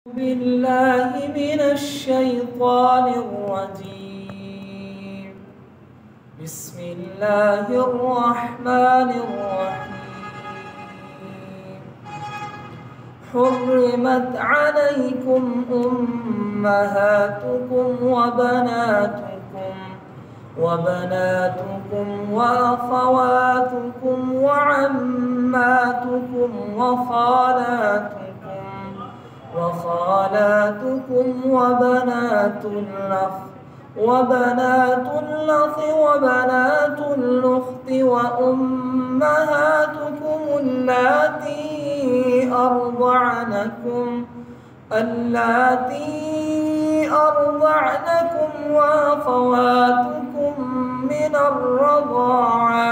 بالله من الشيطان الرجيم. بسم الله الرحمن الرحيم. حرمت عليكم أمهاتكم وبناتكم وأخواتكم وعماتكم وخالاتكم وبنات الأخ وبنات الأخت وأمهاتكم اللاتي أرضعنكم وأخواتكم من الرضاعة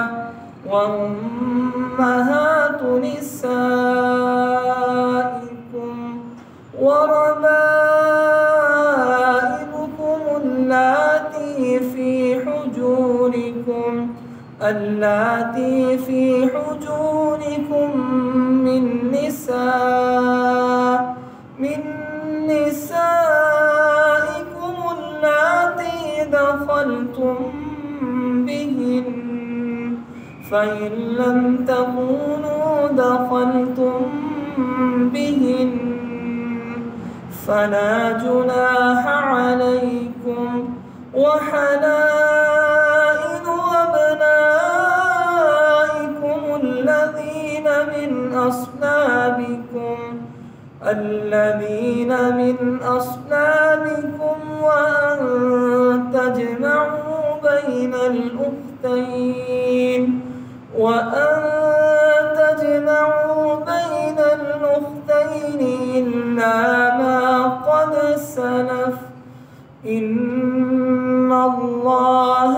وأمهات نسائكم وربائبكم اللاتي في حجوركم من نسائكم اللاتي دخلتم بهن، فإن لم تكونوا دخلتم بهن فلا جناح عليكم، وحلائل أبنائكم الذين من أصلابكم وأن تجمعوا بين الأختين إلا ما قد سلف، إن الله